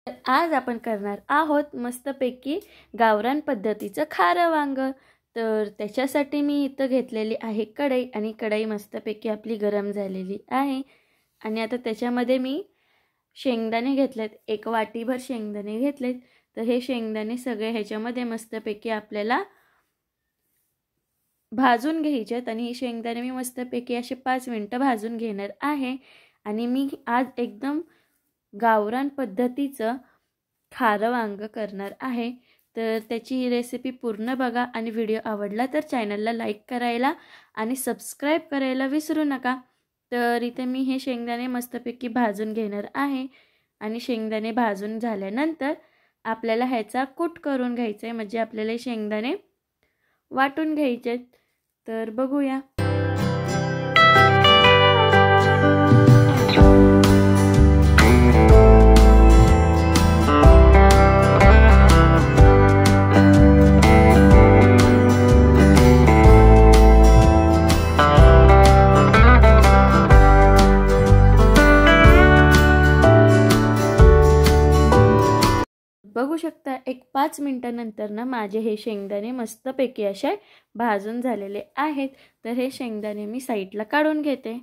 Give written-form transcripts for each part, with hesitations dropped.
आज आपण करणार आहोत मस्तपैकी गावरान पद्धतीचं खारं वांग। तर त्याच्यासाठी मी इथं घेतलेली आहे कढई आणि कढई मस्तपैकी आपली गरम झालेली आहे। आणि आता त्याच्यामध्ये मी शेंगदाणे घेतलेत, एक वाटीभर शेंगदाणे घेतलेत। तर हे शेंगदाणे सगळे ह्याच्यामध्ये मस्तपैकी आपल्याला भाजून घ्यायचेत आणि हे शेंगदाणे मी मस्तपैकी असे 5 मिनिटं भाजून घेणार आहे। आणि मी आज एकदम गावरान पद्धतीचं खारं वांग करणार आहे। तर त्याची रेसिपी पूर्ण बघा आणि व्हिडिओ आवडला तर चॅनलला लाईक करायला आणि सबस्क्राइब करायला विसरू नका। तर इथे मी हे शेंगदाणे मस्तपैकी भाजून घेणार आहे आणि शेंगदाणे भाजून झाल्यानंतर आपल्याला ह्याचा कूट करून घ्यायचा आहे, म्हणजे आपल्याला शेंगदाणे वाटून घ्यायचे। तर बघूया। बघू शकता एक 5 मिनिटांनंतर ना माझे हे शेंगदाणे मस्तपैकी असे भाजून झालेले आहेत। तर हे शेंगदाणे मी साईडला काढून घेते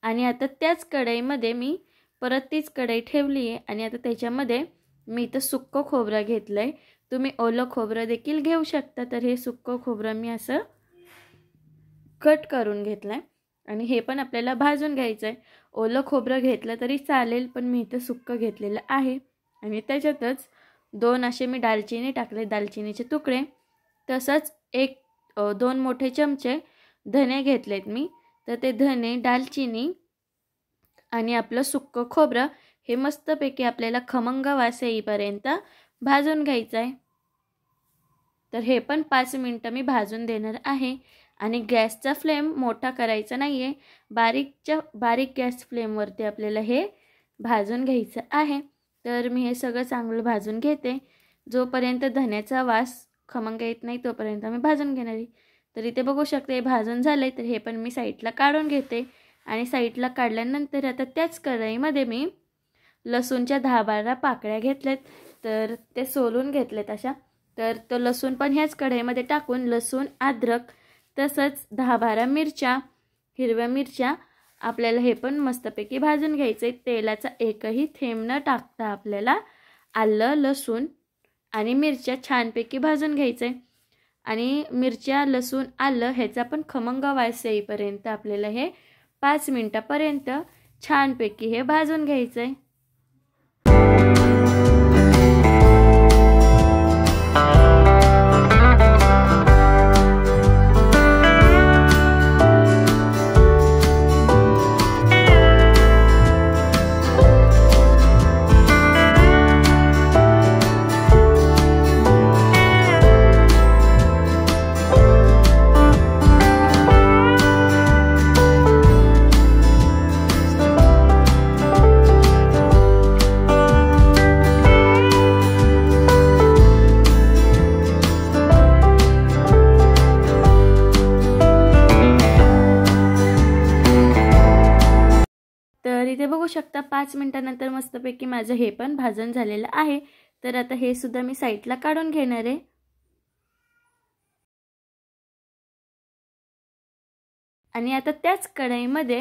आणि आता त्याच कढईमध्ये मी परत तीच कढई ठेवली आहे आणि आता त्याच्यामध्ये मी इथं सुक्कं खोबरं घेतलंय। तुम्ही ओलं खोबरं देखील घेऊ शकता। तर हे सुक्कं खोबरं मी असं कट करून घेतलंय आणि हे पण आपल्याला भाजून घ्यायचं आहे। ओलं खोबरं घेतलं तरी चालेल, पण मी इथं सुक्कं घेतलेलं आहे। आणि त्याच्यातच 2 असे मी दालचिनी टाकले, दालचिनीचे तुकडे। तसंच 2 मोठे चमचे धने घेतलेत मी। तर ते धने, दालचिनी आणि आपलं सुक्कं खोबरं हे मस्तपैकी आपल्याला खमंग वास येईपर्यंत भाजून घ्यायचं आहे। तर हे पण 5 मिनिटं मी भाजून देणार आहे आणि गॅसचा फ्लेम मोठा करायचा नाहीये, बारीक गॅस फ्लेमवरती आपल्याला हे भाजून घ्यायचं आहे। तर मी हे सगळं चांगलं भाजून घेते, जोपर्यंत धन्याचा वास खमंग येत नाही तोपर्यंत मी भाजून घेणार आहे। तर इथे बघू शकते भाजून झाले। तर हे पण मी साईडला काढून घेते आणि साईडला काढल्यानंतर आता त्याच कढईमध्ये मी लसूणच्या 10-12 पाकळ्या घेतल्यात, तर ते सोलून घेतलेत अशा। तर तो लसूण पण ह्याच कढईमध्ये टाकून लसूण, अद्रक तसंच 10-12 मिरच्या, हिरव्या मिरच्या आपल्याला हे पण मस्तपैकी भाजून घ्यायचे। तेलाचा एकही थेंब न टाकता आपल्याला आलं, लसूण आणि मिरच्या छानपैकी भाजून घ्यायचे। आणि मिरच्या, लसूण, आलं ह्याचा पण खमंग वास येईपर्यंत आपल्याला हे 5 मिनिटापर्यंत छानपैकी हे भाजून घ्यायचे। तर इथे बघू शकता 5 मिनिटांनंतर मस्तपैकी माझं हे पण भाजून झालेलं आहे। तर आता हे सुद्धा मी साईडला काढून घेणार आहे। आणि आता त्याच कढईमध्ये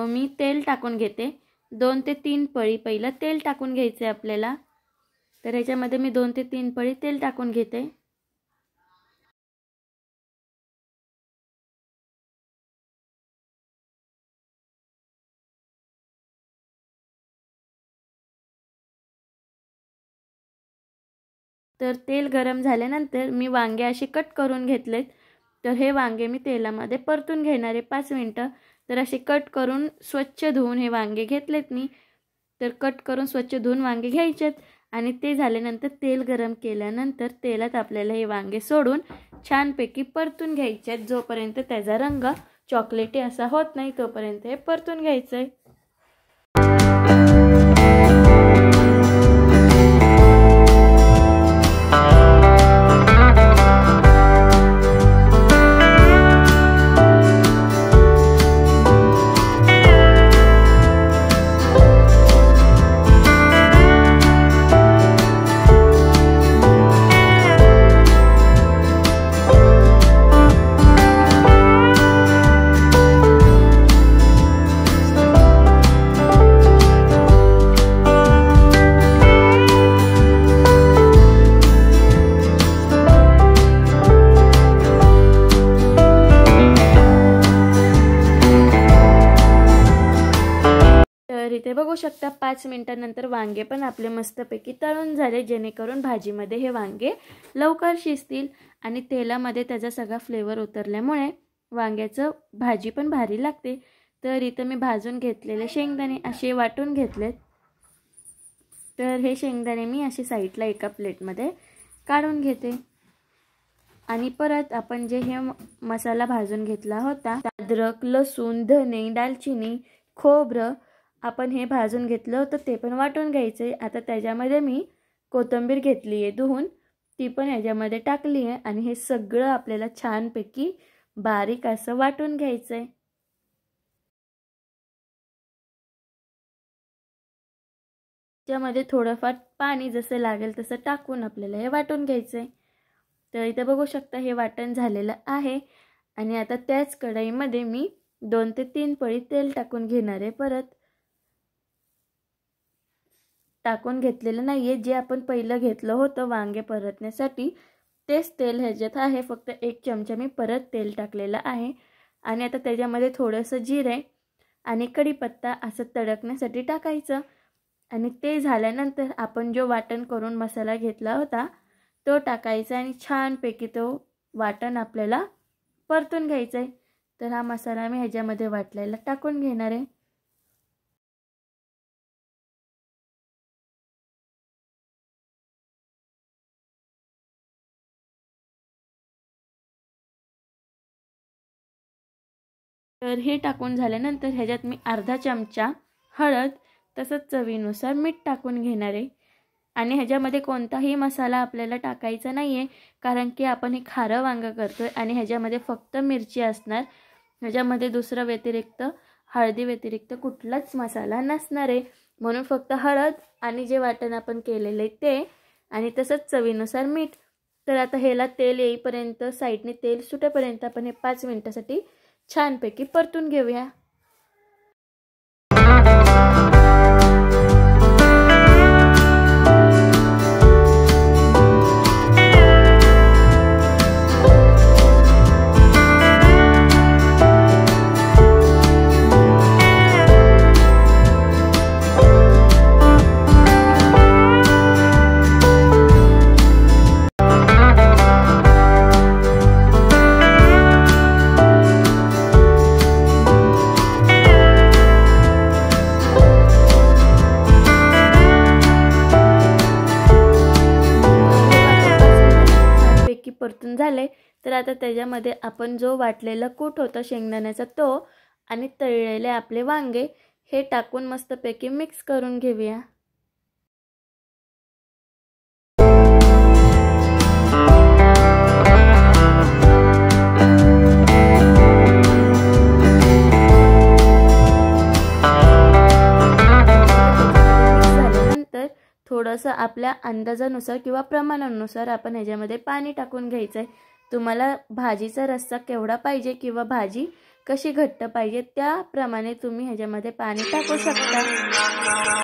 मी तेल टाकून घेते, 2 ते 3 पळी पहिलं तेल टाकून घ्यायचे आपल्याला। तर ह्याच्यामध्ये मी 2 ते 3 पळी तेल टाकून घेते। तर तेल गरम झाल्यानंतर मी वांगे असे कट करून घेतलेत। तर हे वांगे मी तेलामध्ये परतून घेणार आहे 5 मिनिटं। तर असे कट करून स्वच्छ धुवून हे वांगे घेतलेत मी। तर कट करून स्वच्छ धुवून वांगे घ्यायचेत आणि ते झाल्यानंतर तेल गरम केल्यानंतर तेलात आपल्याला हे वांगे सोडून छानपैकी परतून घ्यायचे आहेत। जोपर्यंत त्याचा रंग चॉकलेटी असा होत नाही तोपर्यंत हे परतून घ्यायचं आहे। बघू शकता 5 मिनिटांनंतर वांगे पण आपले मस्तपैकी तळून झाले, जेणेकरून भाजीमध्ये हे वांगे लवकर शिजतील आणि तेलामध्ये त्याचा सगळा फ्लेवर उतरल्यामुळे वांग्याचं भाजी पण भारी लागते। तर इथं मी भाजून घेतलेले शेंगदाणे असे वाटून घेतलेत। तर हे शेंगदाणे मी असे साईडला एका प्लेटमध्ये काढून घेते आणि परत आपण जे हे मसाला भाजून घेतला होता, अद्रक, लसूण, धने, दालचिनी, खोबरं आपण हे भाजून घेतलं होतं ते पण वाटून घ्यायचे। आता त्याच्यामध्ये मी कोथिंबीर घेतली आहे धुवून, ती पण याच्यामध्ये टाकली आहे आणि हे सगळं आपल्याला छानपैकी बारीक असं वाटून घ्यायचंय। त्यामध्ये थोडंफार पाणी जसं लागेल तसं टाकून आपल्याला हे वाटून घ्यायचंय। तर इथे बघू शकता हे वाटण झालेलं आहे आणि आता त्याच कढईमध्ये मी 2 ते 3 पळी तेल टाकून घेणार आहे। परत टाकून घेतलेलं नाहीये, जे आपण पहिलं घेतलं होतं वांगे परतण्यासाठी तेच तेल ह्याच्यात आहे, फक्त 1 चमचा मी परत तेल टाकलेलं आहे आणि आता त्याच्यामध्ये थोडंसं जिरे आणि कढीपत्ता असं तडकण्यासाठी टाकायचं आणि ते झाल्यानंतर आपण जो वाटण करून मसाला घेतला होता तो टाकायचा आणि छानपैकी तो वाटण आपल्याला परतून घ्यायचा आहे। तर हा मसाला मी ह्याच्यामध्ये वाटलेला टाकून घेणार आहे। तर हे टाकून झाल्यानंतर ह्याच्यात मी अर्धा चमचा हळद तसंच चवीनुसार मीठ टाकून घेणार आहे आणि ह्याच्यामध्ये कोणताही मसाला आपल्याला टाकायचा नाहीये, कारण की आपण हे खारं वांगं करतोय आणि ह्याच्यामध्ये फक्त मिरची असणार। ह्याच्यामध्ये दुसरा व्यतिरिक्त हळदी व्यतिरिक्त कुठलाच मसाला नसणार आहे, म्हणून फक्त हळद आणि जे वाटण आपण केलेले ते आणि तसंच चवीनुसार मीठ। तर आता ह्याला तेल येईपर्यंत साईडने तेल सुटेपर्यंत आपण हे 5 मिनिटासाठी छानपैकी परतून घेऊया। परतून झाले तर आता त्याच्यामध्ये आपण जो वाटलेला कूट होता शेंगदाण्याचा तो आणि तळलेले आपले वांगे हे टाकून मस्तपैकी मिक्स करून घेऊया। थोडंसं आपल्या अंदाजानुसार किंवा प्रमाणानुसार आपण ह्याच्यामध्ये पाणी टाकून घ्यायचं आहे। तुम्हाला भाजीचा रस्सा केवढा पाहिजे किंवा भाजी कशी घट्ट पाहिजे त्याप्रमाणे तुम्ही ह्याच्यामध्ये पाणी टाकू शकता।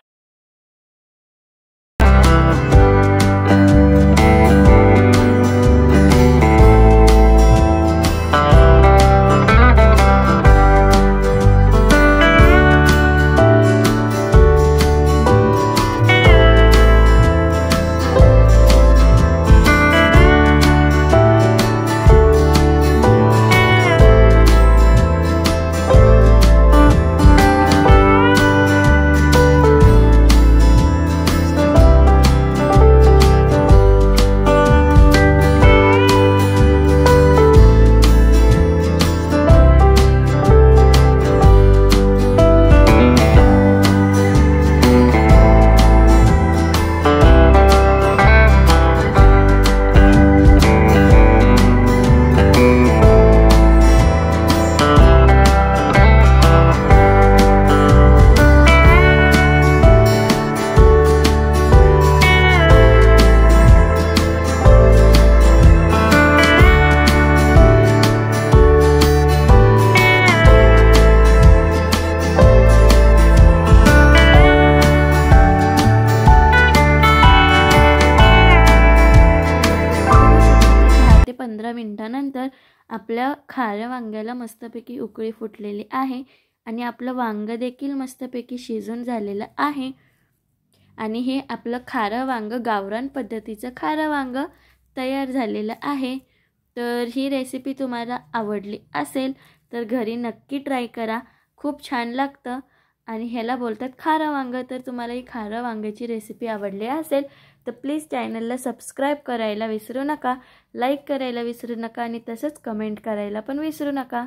मिनिटानंतर आपल्या खाऱ्या वांग्याला मस्तपैकी उकळी फुटलेली आहे आणि आपलं वांगं देखील मस्तपैकी शिजून झालेलं आहे. आणि हे आपलं खारं वांगं, गावरान पद्धतीचं खारं वांगं तयार झालेलं आहे. तर ही रेसिपी तुम्हाला आवडली असेल तर घरी नक्की ट्राय करा, खूप छान लागतं. आणि ह्याला बोलतात खारं वांगं. तर तुम्हाला ही खारं वांग्याची रेसिपी आवडली असेल तर प्लीज चॅनलला सबस्क्राईब करायला विसरू नका, लाईक करायला विसरू नका आणि तसंच कमेंट करायला पण विसरू नका.